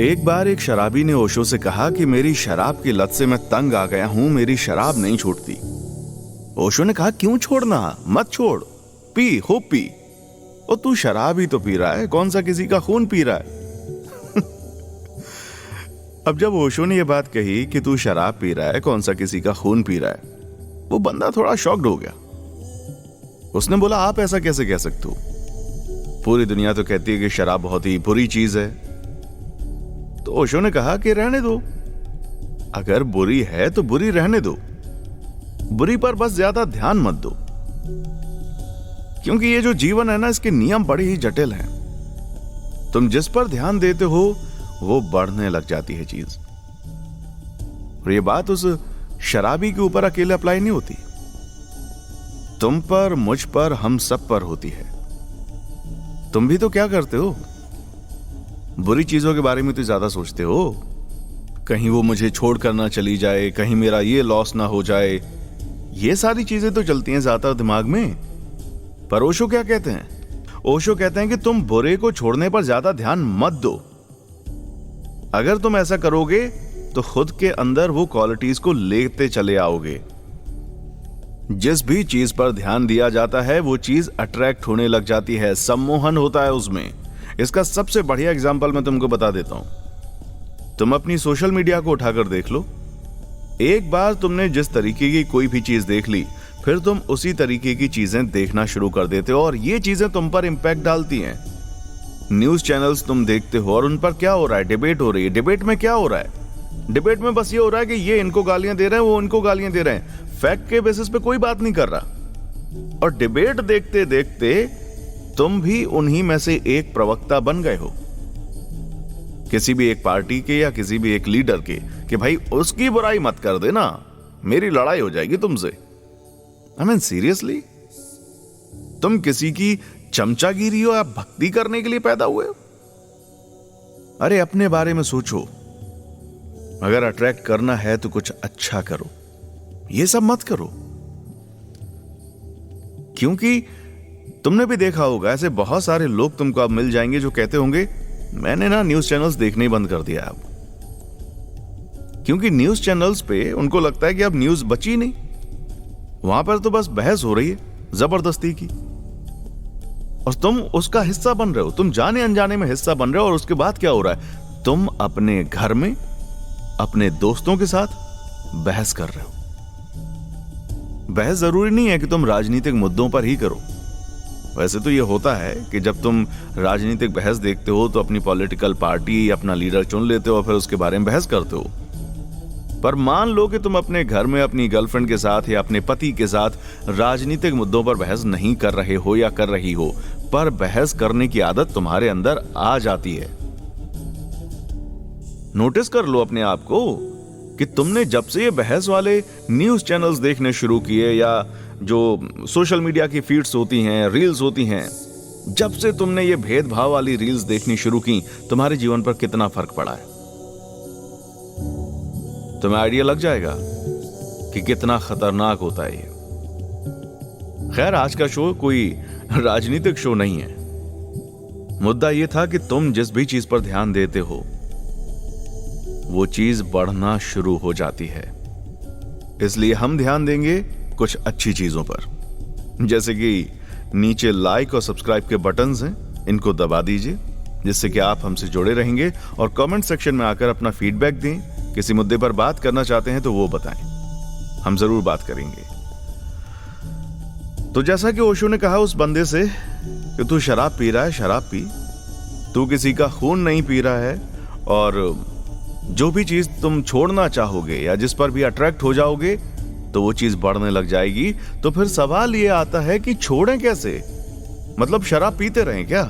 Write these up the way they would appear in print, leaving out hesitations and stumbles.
एक बार एक शराबी ने ओशो से कहा कि मेरी शराब की लत से मैं तंग आ गया हूं, मेरी शराब नहीं छूटती। ओशो ने कहा, क्यों छोड़ना, मत छोड़, पी, खूब पी। और तू शराब ही तो पी रहा है, कौन सा किसी का खून पी रहा है। अब जब ओशो ने यह बात कही कि तू शराब पी रहा है, कौन सा किसी का खून पी रहा है, वो बंदा थोड़ा शॉक्ड हो गया। उसने बोला, आप ऐसा कैसे कह सकते हो? पूरी दुनिया तो कहती है कि शराब बहुत ही बुरी चीज है। तो ओशो ने कहा कि रहने दो, अगर बुरी है तो बुरी रहने दो, बुरी पर बस ज्यादा ध्यान मत दो, क्योंकि ये जो जीवन है ना, इसके नियम बड़े ही जटिल हैं। तुम जिस पर ध्यान देते हो वो बढ़ने लग जाती है चीज। और ये बात उस शराबी के ऊपर अकेले अप्लाई नहीं होती, तुम पर, मुझ पर, हम सब पर होती है। तुम भी तो क्या करते हो, बुरी चीजों के बारे में तो ज्यादा सोचते हो, कहीं वो मुझे छोड़कर ना चली जाए, कहीं मेरा ये लॉस ना हो जाए, ये सारी चीजें तो चलती हैं ज्यादा दिमाग में। पर ओशो क्या कहते हैं? ओशो कहते हैं कि तुम बुरे को छोड़ने पर ज्यादा ध्यान मत दो। अगर तुम ऐसा करोगे तो खुद के अंदर वो क्वालिटीज को लेते चले आओगे। जिस भी चीज पर ध्यान दिया जाता है वो चीज अट्रैक्ट होने लग जाती है, सम्मोहन होता है उसमें। इसका सबसे बढ़िया एग्जांपल मैं तुमको बता देता हूं। तुम अपनी सोशल मीडिया को उठाकर देख लो। एक बार तुमने जिस तरीके की कोई भी चीज देख ली, फिर तुम उसी तरीके की चीजें देखना शुरू कर देते हो और ये चीजें तुम पर इंपैक्ट डालती हैं। न्यूज चैनल्स तुम देखते हो और उन पर क्या हो रहा है, डिबेट हो रही है। डिबेट में क्या हो रहा है? डिबेट में बस ये हो रहा है कि ये इनको गालियां दे रहे हैं, वो इनको गालियां दे रहे हैं, फैक्ट के बेसिस पे कोई बात नहीं कर रहा। और डिबेट देखते देखते तुम भी उन्हीं में से एक प्रवक्ता बन गए हो, किसी भी एक पार्टी के या किसी भी एक लीडर के, कि भाई उसकी बुराई मत कर देना, मेरी लड़ाई हो जाएगी तुमसे। आई मीन सीरियसली, तुम किसी की चमचागिरी हो या भक्ति करने के लिए पैदा हुए हो? अरे अपने बारे में सोचो। अगर अट्रैक्ट करना है तो कुछ अच्छा करो, ये सब मत करो। क्योंकि तुमने भी देखा होगा, ऐसे बहुत सारे लोग तुमको अब मिल जाएंगे जो कहते होंगे, मैंने ना न्यूज चैनल्स देखने ही बंद कर दिया अब। क्योंकि न्यूज चैनल्स पे उनको लगता है कि अब न्यूज बची नहीं, वहां पर तो बस बहस हो रही है जबरदस्ती की, और तुम उसका हिस्सा बन रहे हो। तुम जाने अनजाने में हिस्सा बन रहे हो। और उसके बाद क्या हो रहा है? तुम अपने घर में अपने दोस्तों के साथ बहस कर रहे हो। बहस जरूरी नहीं है कि तुम राजनीतिक मुद्दों पर ही करो। वैसे तो यह होता है कि जब तुम राजनीतिक बहस देखते हो तो अपनी पॉलिटिकल पार्टी, अपना लीडर चुन लेते हो और फिर उसके बारे में बहस करते हो। पर मान लो कि तुम अपने घर में अपनी गर्लफ्रेंड के साथ या अपने पति के साथ राजनीतिक मुद्दों पर बहस नहीं कर रहे हो या कर रही हो, पर बहस करने की आदत तुम्हारे अंदर आ जाती है। नोटिस कर लो अपने आप को कि तुमने जब से ये बहस वाले न्यूज चैनल्स देखने शुरू किए या जो सोशल मीडिया की फीड्स होती हैं, रील्स होती हैं, जब से तुमने ये भेदभाव वाली रील्स देखनी शुरू की, तुम्हारे जीवन पर कितना फर्क पड़ा है। तुम्हें आइडिया लग जाएगा कि कितना खतरनाक होता है ये। खैर, आज का शो कोई राजनीतिक शो नहीं है। मुद्दा यह था कि तुम जिस भी चीज पर ध्यान देते हो वो चीज बढ़ना शुरू हो जाती है। इसलिए हम ध्यान देंगे कुछ अच्छी चीजों पर, जैसे कि नीचे लाइक और सब्सक्राइब के बटन्स हैं, इनको दबा दीजिए, जिससे कि आप हमसे जुड़े रहेंगे। और कमेंट सेक्शन में आकर अपना फीडबैक दें। किसी मुद्दे पर बात करना चाहते हैं तो वो बताएं, हम जरूर बात करेंगे। तो जैसा कि ओशो ने कहा उस बंदे से कि तू शराब पी रहा है, शराब पी, तू किसी का खून नहीं पी रहा है। और जो भी चीज तुम छोड़ना चाहोगे या जिस पर भी अट्रैक्ट हो जाओगे तो वो चीज बढ़ने लग जाएगी। तो फिर सवाल ये आता है कि छोड़ें कैसे? मतलब शराब पीते रहें क्या?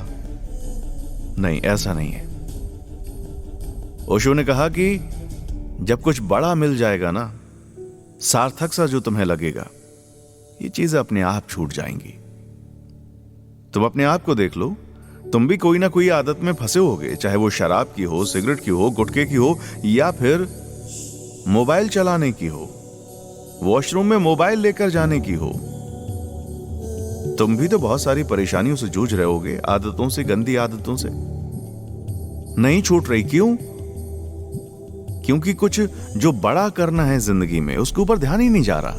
नहीं, ऐसा नहीं है। ओशो ने कहा कि जब कुछ बड़ा मिल जाएगा ना, सार्थक सा जो तुम्हें लगेगा, ये चीजें अपने आप छूट जाएंगी। तुम अपने आप को देख लो, तुम भी कोई ना कोई आदत में फंसे होगे, चाहे वो शराब की हो, सिगरेट की हो, गुटखे की हो, या फिर मोबाइल चलाने की हो, वॉशरूम में मोबाइल लेकर जाने की हो। तुम भी तो बहुत सारी परेशानियों से जूझ रहे होगे, आदतों से, गंदी आदतों से। नहीं छूट रही, क्यों? क्योंकि कुछ जो बड़ा करना है जिंदगी में उसके ऊपर ध्यान ही नहीं जा रहा।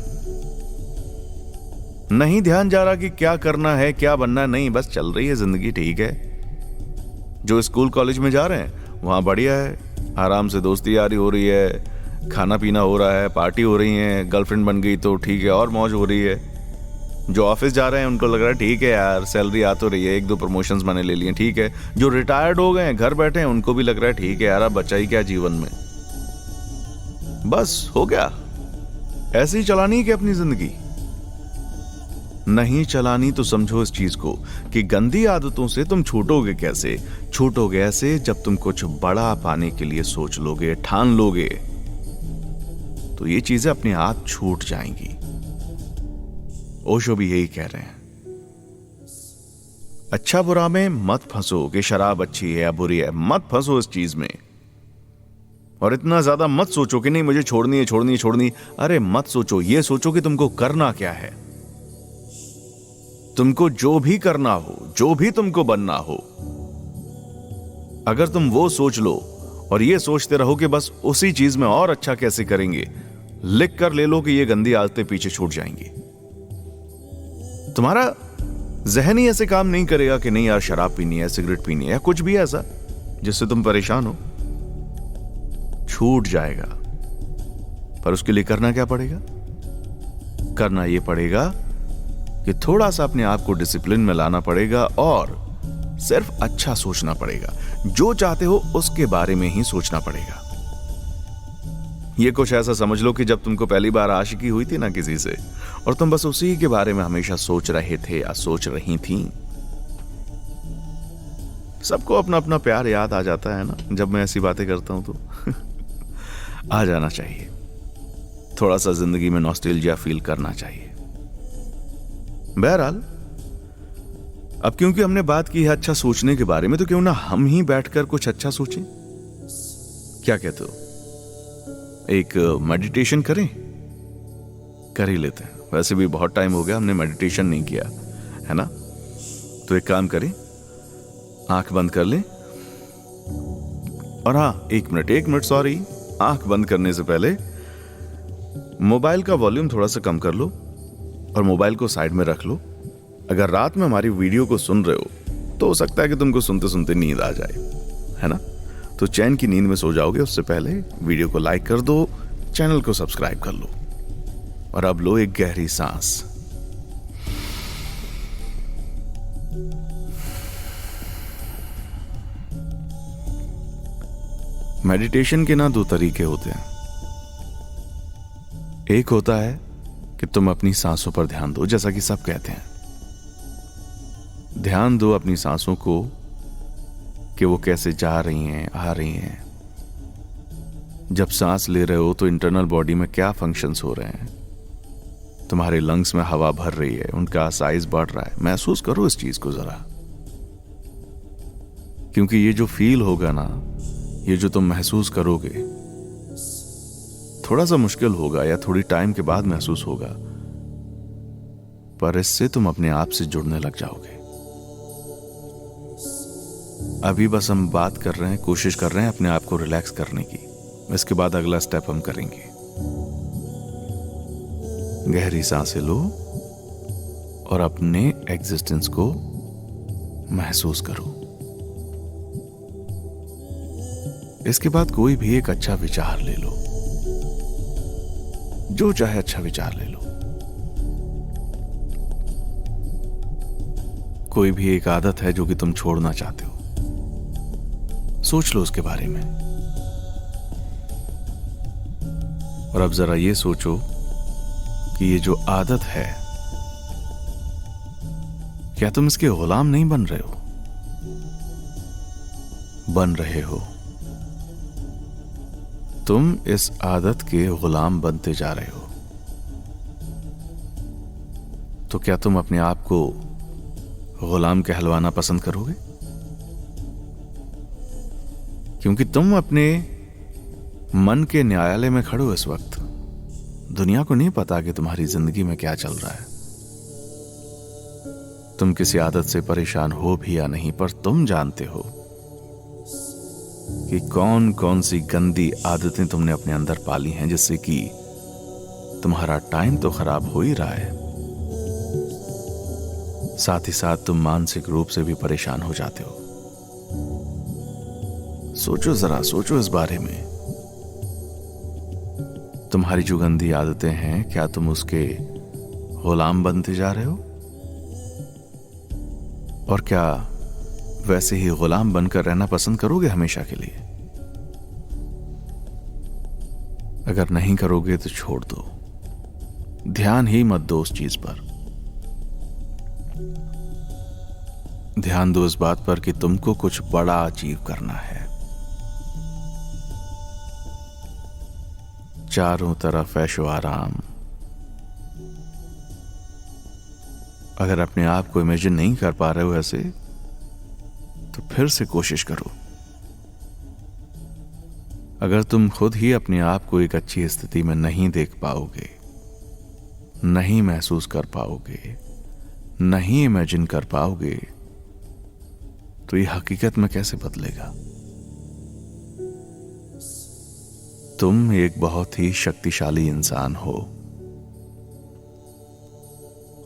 नहीं ध्यान जा रहा कि क्या करना है, क्या बनना है, नहीं, बस चल रही है जिंदगी, ठीक है। जो स्कूल कॉलेज में जा रहे हैं वहां बढ़िया है, आराम से दोस्ती यारी हो रही है, खाना पीना हो रहा है, पार्टी हो रही है, गर्लफ्रेंड बन गई तो ठीक है और मौज हो रही है। जो ऑफिस जा रहे हैं उनको लग रहा है ठीक है यार, सैलरी आ तो रही है, 1-2 प्रमोशंस मैंने ले लिए, ठीक है। जो रिटायर्ड हो गए हैं, घर बैठे हैं, उनको भी लग रहा है ठीक है यार, अब बचा ही क्या जीवन में, बस हो गया। ऐसे ही चलानी है कि अपनी जिंदगी नहीं चलानी, तो समझो इस चीज को कि गंदी आदतों से तुम छूटोगे कैसे? छूटोगे ऐसे, जब तुम कुछ बड़ा पाने के लिए सोच लोगे, ठान लोगे, तो ये चीजें अपने आप छूट जाएंगी। ओशो भी यही कह रहे हैं। अच्छा बुरा में मत फंसो कि शराब अच्छी है या बुरी है, मत फंसो इस चीज में। और इतना ज्यादा मत सोचो कि नहीं मुझे छोड़नी है, छोड़नी है, छोड़नी। अरे मत सोचो, ये सोचो कि तुमको करना क्या है। तुमको जो भी करना हो, जो भी तुमको बनना हो, अगर तुम वो सोच लो और ये सोचते रहो कि बस उसी चीज में और अच्छा कैसे करेंगे, लिख कर ले लो कि ये गंदी आदतें पीछे छूट जाएंगी। तुम्हारा जहन ही ऐसे काम नहीं करेगा कि नहीं यार शराब पीनी है, सिगरेट पीनी है या कुछ भी ऐसा जिससे तुम परेशान हो, छूट जाएगा। पर उसके लिए करना क्या पड़ेगा? करना यह पड़ेगा कि थोड़ा सा अपने आप को डिसिप्लिन में लाना पड़ेगा और सिर्फ अच्छा सोचना पड़ेगा। जो चाहते हो उसके बारे में ही सोचना पड़ेगा। ये कुछ ऐसा समझ लो कि जब तुमको पहली बार आशिकी हुई थी ना किसी से, और तुम बस उसी के बारे में हमेशा सोच रहे थे या सोच रही थी। सबको अपना अपना प्यार याद आ जाता है ना जब मैं ऐसी बातें करता हूं तो आ जाना चाहिए। थोड़ा सा जिंदगी में नॉस्टैल्जिया फील करना चाहिए। बहरहाल, अब क्योंकि हमने बात की है अच्छा सोचने के बारे में, तो क्यों ना हम ही बैठकर कुछ अच्छा सोचें। क्या कहते हो? एक मेडिटेशन करें? कर ही लेते हैं। वैसे भी बहुत टाइम हो गया हमने मेडिटेशन नहीं किया है ना। तो एक काम करें, आंख बंद कर लें। और हाँ, एक मिनट सॉरी, आंख बंद करने से पहले मोबाइल का वॉल्यूम थोड़ा सा कम कर लो और मोबाइल को साइड में रख लो। अगर रात में हमारी वीडियो को सुन रहे हो तो हो सकता है कि तुमको सुनते सुनते नींद आ जाए, है ना। तो चैन की नींद में सो जाओगे। उससे पहले वीडियो को लाइक कर दो, चैनल को सब्सक्राइब कर लो और अब लो एक गहरी सांस। मेडिटेशन के ना 2 तरीके होते हैं। एक होता है कि तुम अपनी सांसों पर ध्यान दो, जैसा कि सब कहते हैं, ध्यान दो अपनी सांसों को कि वो कैसे जा रही हैं, आ रही हैं। जब सांस ले रहे हो तो इंटरनल बॉडी में क्या फंक्शंस हो रहे हैं। तुम्हारे लंग्स में हवा भर रही है, उनका साइज बढ़ रहा है। महसूस करो इस चीज को जरा, क्योंकि ये जो फील होगा ना, ये जो तुम महसूस करोगे, थोड़ा सा मुश्किल होगा या थोड़ी टाइम के बाद महसूस होगा, पर इससे तुम अपने आप से जुड़ने लग जाओगे। अभी बस हम बात कर रहे हैं, कोशिश कर रहे हैं अपने आप को रिलैक्स करने की। इसके बाद अगला स्टेप हम करेंगे। गहरी सांसें लो और अपने एग्जिस्टेंस को महसूस करो। इसके बाद कोई भी एक अच्छा विचार ले लो, जो चाहे अच्छा विचार ले लो। कोई भी एक आदत है जो कि तुम छोड़ना चाहते हो, सोच लो उसके बारे में। और अब जरा ये सोचो कि ये जो आदत है, क्या तुम इसके गुलाम नहीं बन रहे हो? बन रहे हो। तुम इस आदत के गुलाम बनते जा रहे हो। तो क्या तुम अपने आप को गुलाम कहलवाना पसंद करोगे? क्योंकि तुम अपने मन के न्यायालय में खड़े हो इस वक्त। दुनिया को नहीं पता कि तुम्हारी जिंदगी में क्या चल रहा है। तुम किसी आदत से परेशान हो भी या नहीं, पर तुम जानते हो कि कौन कौन सी गंदी आदतें तुमने अपने अंदर पाली हैं, जिससे कि तुम्हारा टाइम तो खराब हो ही रहा है, साथ ही साथ तुम मानसिक रूप से भी परेशान हो जाते हो। सोचो जरा, सोचो इस बारे में। तुम्हारी जो गंदी आदतें हैं, क्या तुम उसके गुलाम बनते जा रहे हो? और क्या वैसे ही गुलाम बनकर रहना पसंद करोगे हमेशा के लिए? अगर नहीं करोगे तो छोड़ दो, ध्यान ही मत दो उस चीज पर। ध्यान दो इस बात पर कि तुमको कुछ बड़ा अचीव करना है। चारों तरफ ऐशो आराम। अगर अपने आप को इमेजिन नहीं कर पा रहे हो ऐसे, तो फिर से कोशिश करो। अगर तुम खुद ही अपने आप को एक अच्छी स्थिति में नहीं देख पाओगे, नहीं महसूस कर पाओगे, नहीं इमेजिन कर पाओगे, तो ये हकीकत में कैसे बदलेगा? तुम एक बहुत ही शक्तिशाली इंसान हो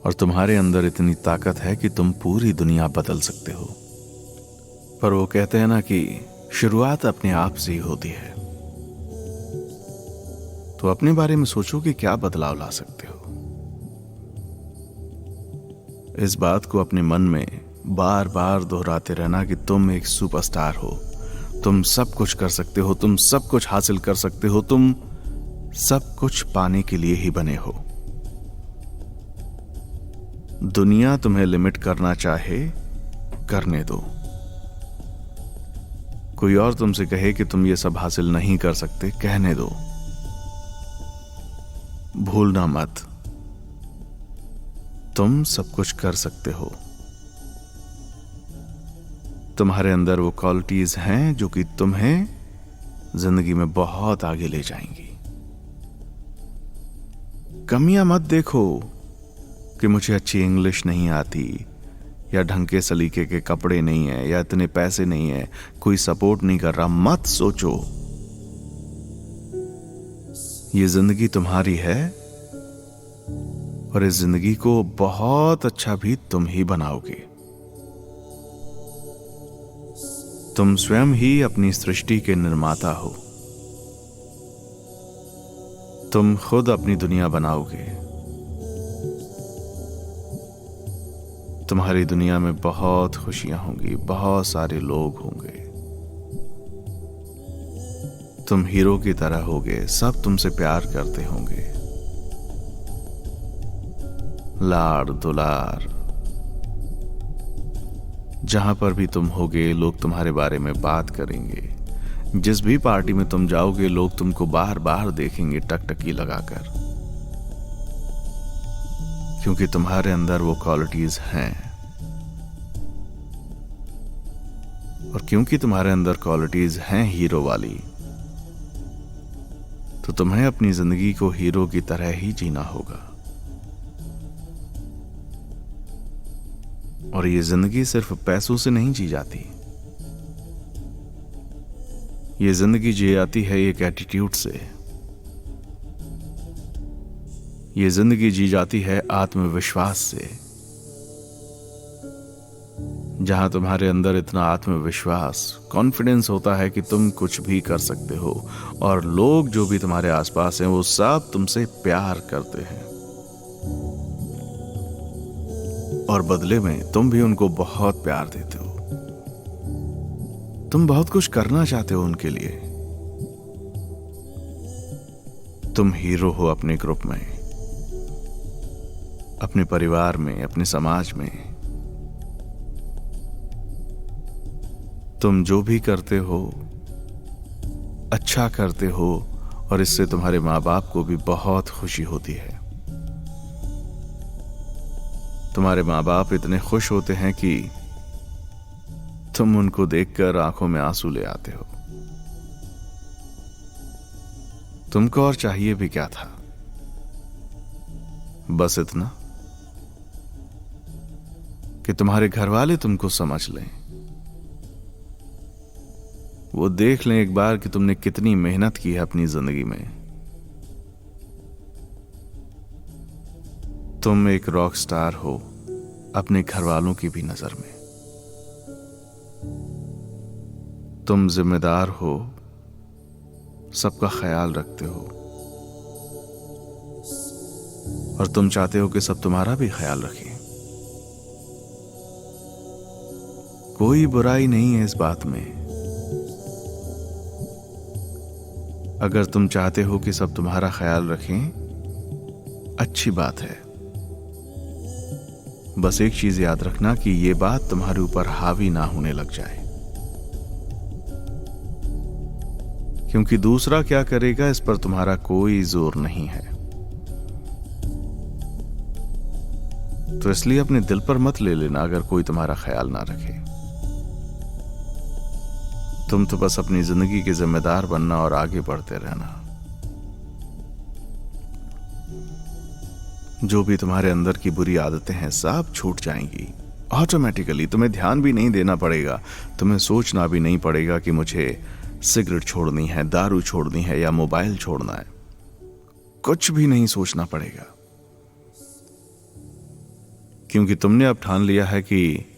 और तुम्हारे अंदर इतनी ताकत है कि तुम पूरी दुनिया बदल सकते हो। पर वो कहते हैं ना कि शुरुआत अपने आप से ही होती है। तो अपने बारे में सोचो कि क्या बदलाव ला सकते हो। इस बात को अपने मन में बार बार दोहराते रहना कि तुम एक सुपरस्टार हो, तुम सब कुछ कर सकते हो, तुम सब कुछ हासिल कर सकते हो, तुम सब कुछ पाने के लिए ही बने हो। दुनिया तुम्हें लिमिट करना चाहे, करने दो। कोई और तुमसे कहे कि तुम ये सब हासिल नहीं कर सकते, कहने दो। भूलना मत, तुम सब कुछ कर सकते हो। तुम्हारे अंदर वो क्वालिटीज हैं जो कि तुम्हें जिंदगी में बहुत आगे ले जाएंगी। कमियां मत देखो कि मुझे अच्छी इंग्लिश नहीं आती, या ढंग के सलीके के कपड़े नहीं है, या इतने पैसे नहीं है, कोई सपोर्ट नहीं कर रहा। मत सोचो। ये जिंदगी तुम्हारी है और इस जिंदगी को बहुत अच्छा भी तुम ही बनाओगे। तुम स्वयं ही अपनी सृष्टि के निर्माता हो। तुम खुद अपनी दुनिया बनाओगे। तुम्हारी दुनिया में बहुत खुशियां होंगी, बहुत सारे लोग होंगे। तुम हीरो की तरह होगे, सब तुमसे प्यार करते होंगे। लाड़ दुलार, जहां पर भी तुम होगे लोग तुम्हारे बारे में बात करेंगे। जिस भी पार्टी में तुम जाओगे लोग तुमको बार बार देखेंगे टकटकी लगाकर, क्योंकि तुम्हारे अंदर वो क्वालिटीज हैं। और क्योंकि तुम्हारे अंदर क्वालिटीज हैं हीरो वाली, तो तुम्हें अपनी जिंदगी को हीरो की तरह ही जीना होगा। और ये जिंदगी सिर्फ पैसों से नहीं जी जाती। ये जिंदगी जी जाती है एक एटीट्यूड से। ये जिंदगी जी जाती है आत्मविश्वास से। जहां तुम्हारे अंदर इतना आत्मविश्वास, कॉन्फिडेंस होता है कि तुम कुछ भी कर सकते हो, और लोग जो भी तुम्हारे आसपास हैं वो सब तुमसे प्यार करते हैं, और बदले में तुम भी उनको बहुत प्यार देते हो। तुम बहुत कुछ करना चाहते हो उनके लिए। तुम हीरो हो अपने ग्रुप में, अपने परिवार में, अपने समाज में। तुम जो भी करते हो अच्छा करते हो, और इससे तुम्हारे माँ बाप को भी बहुत खुशी होती है। तुम्हारे माँ बाप इतने खुश होते हैं कि तुम उनको देखकर आंखों में आंसू ले आते हो। तुमको और चाहिए भी क्या था? बस इतना कि तुम्हारे घर वाले तुमको समझ लें, वो देख लें एक बार कि तुमने कितनी मेहनत की है अपनी जिंदगी में। तुम एक रॉक स्टार हो अपने घर वालों की भी नजर में। तुम जिम्मेदार हो, सबका ख्याल रखते हो और तुम चाहते हो कि सब तुम्हारा भी ख्याल रखें। कोई बुराई नहीं है इस बात में। अगर तुम चाहते हो कि सब तुम्हारा ख्याल रखें, अच्छी बात है। बस एक चीज याद रखना कि यह बात तुम्हारे ऊपर हावी ना होने लग जाए, क्योंकि दूसरा क्या करेगा इस पर तुम्हारा कोई जोर नहीं है। तो इसलिए अपने दिल पर मत ले लेना अगर कोई तुम्हारा ख्याल ना रखे। तुम तो बस अपनी जिंदगी के जिम्मेदार बनना और आगे बढ़ते रहना। जो भी तुम्हारे अंदर की बुरी आदतें हैं सब छूट जाएंगी ऑटोमेटिकली। तुम्हें ध्यान भी नहीं देना पड़ेगा, तुम्हें सोचना भी नहीं पड़ेगा कि मुझे सिगरेट छोड़नी है, दारू छोड़नी है या मोबाइल छोड़ना है। कुछ भी नहीं सोचना पड़ेगा, क्योंकि तुमने अब ठान लिया है कि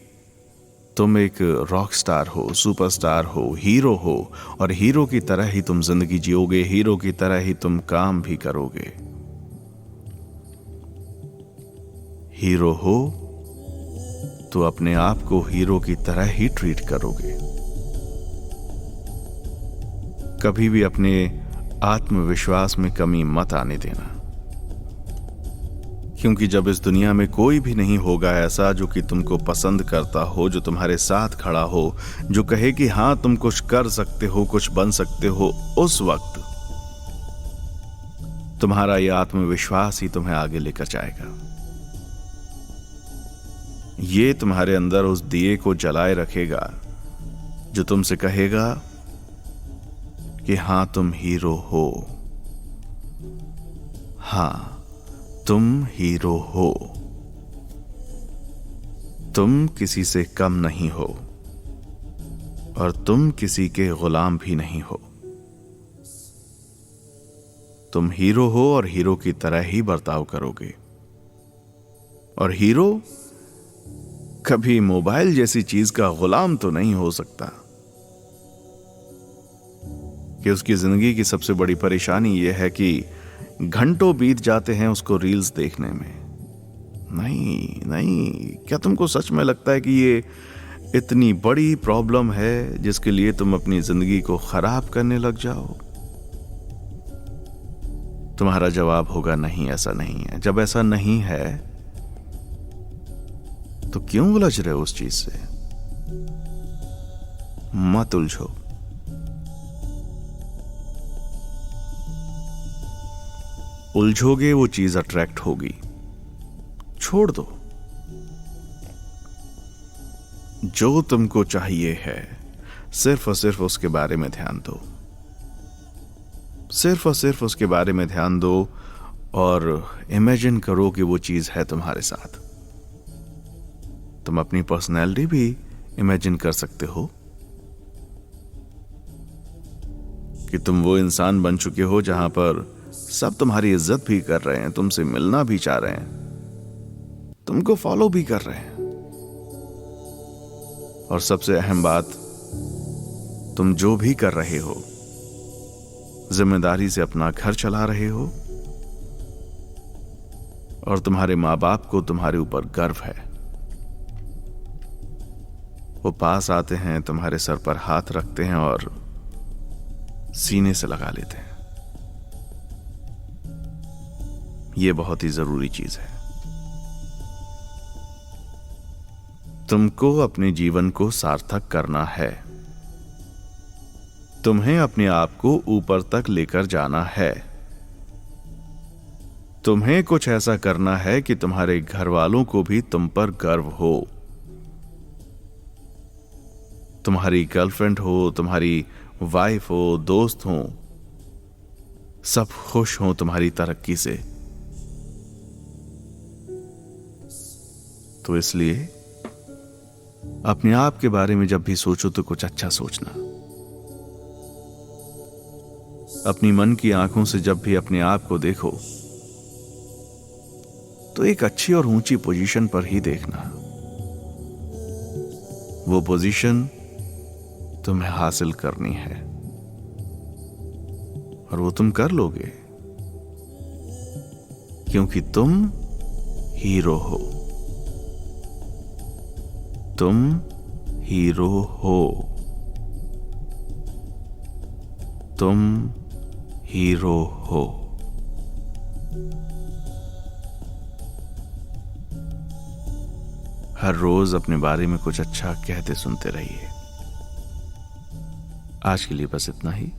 तुम एक रॉक स्टार हो, सुपरस्टार हो, हीरो हो, और हीरो की तरह ही तुम जिंदगी जियोगे, हीरो की तरह ही तुम काम भी करोगे। हीरो हो तो अपने आप को हीरो की तरह ही ट्रीट करोगे। कभी भी अपने आत्मविश्वास में कमी मत आने देना, क्योंकि जब इस दुनिया में कोई भी नहीं होगा ऐसा जो कि तुमको पसंद करता हो, जो तुम्हारे साथ खड़ा हो, जो कहे कि हां तुम कुछ कर सकते हो, कुछ बन सकते हो, उस वक्त तुम्हारा यह आत्मविश्वास ही तुम्हें आगे लेकर जाएगा। ये तुम्हारे अंदर उस दिए को जलाए रखेगा जो तुमसे कहेगा कि हां तुम हीरो हो, हां तुम हीरो हो, तुम किसी से कम नहीं हो और तुम किसी के गुलाम भी नहीं हो। तुम हीरो हो और हीरो की तरह ही बर्ताव करोगे। और हीरो कभी मोबाइल जैसी चीज का गुलाम तो नहीं हो सकता कि उसकी जिंदगी की सबसे बड़ी परेशानी यह है कि घंटों बीत जाते हैं उसको रील्स देखने में। नहीं नहीं, क्या तुमको सच में लगता है कि ये इतनी बड़ी प्रॉब्लम है जिसके लिए तुम अपनी जिंदगी को खराब करने लग जाओ? तुम्हारा जवाब होगा नहीं, ऐसा नहीं है। जब ऐसा नहीं है तो क्यों उलझ रहे हो उस चीज से? मत उलझो। उलझोगे वो चीज अट्रैक्ट होगी। छोड़ दो। जो तुमको चाहिए है सिर्फ और सिर्फ उसके बारे में ध्यान दो, सिर्फ और सिर्फ उसके बारे में ध्यान दो और इमेजिन करो कि वो चीज है तुम्हारे साथ। तुम अपनी पर्सनैलिटी भी इमेजिन कर सकते हो कि तुम वो इंसान बन चुके हो जहां पर सब तुम्हारी इज्जत भी कर रहे हैं, तुमसे मिलना भी चाह रहे हैं, तुमको फॉलो भी कर रहे हैं, और सबसे अहम बात, तुम जो भी कर रहे हो जिम्मेदारी से अपना घर चला रहे हो और तुम्हारे मां बाप को तुम्हारे ऊपर गर्व है। वो पास आते हैं, तुम्हारे सर पर हाथ रखते हैं और सीने से लगा लेते हैं। यह बहुत ही जरूरी चीज है। तुमको अपने जीवन को सार्थक करना है। तुम्हें अपने आप को ऊपर तक लेकर जाना है। तुम्हें कुछ ऐसा करना है कि तुम्हारे घर वालों को भी तुम पर गर्व हो। तुम्हारी गर्लफ्रेंड हो, तुम्हारी वाइफ हो, दोस्त हो, सब खुश हो तुम्हारी तरक्की से। तो इसलिए अपने आप के बारे में जब भी सोचो तो कुछ अच्छा सोचना, अपनी मन की आंखों से जब भी अपने आप को देखो तो एक अच्छी और ऊंची पोजीशन पर ही देखना। वो पोजीशन तुम्हें हासिल करनी है और वो तुम कर लोगे, क्योंकि तुम हीरो हो। तुम हीरो हो। तुम हीरो हो। हर रोज अपने बारे में कुछ अच्छा कहते सुनते रहिए। आज के लिए बस इतना ही।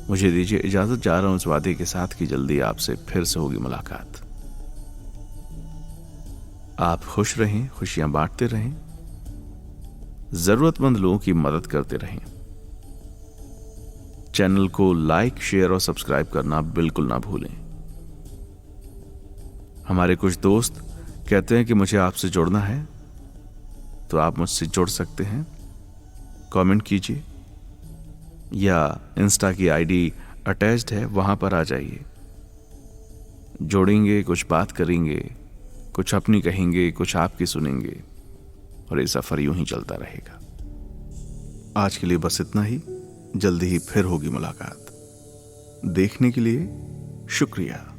मुझे दीजिए इजाजत, जा रहा हूं इस वादे के साथ कि जल्दी आपसे फिर से होगी मुलाकात। आप खुश रहें, खुशियां बांटते रहें, जरूरतमंद लोगों की मदद करते रहें। चैनल को लाइक, शेयर और सब्सक्राइब करना बिल्कुल ना भूलें। हमारे कुछ दोस्त कहते हैं कि मुझे आपसे जुड़ना है, तो आप मुझसे जुड़ सकते हैं। कमेंट कीजिए या इंस्टा की आईडी अटैच्ड है, वहां पर आ जाइए। जोड़ेंगे, कुछ बात करेंगे, कुछ अपनी कहेंगे, कुछ आपकी सुनेंगे और ये सफर यूं ही चलता रहेगा। आज के लिए बस इतना ही। जल्दी ही फिर होगी मुलाकात। देखने के लिए शुक्रिया।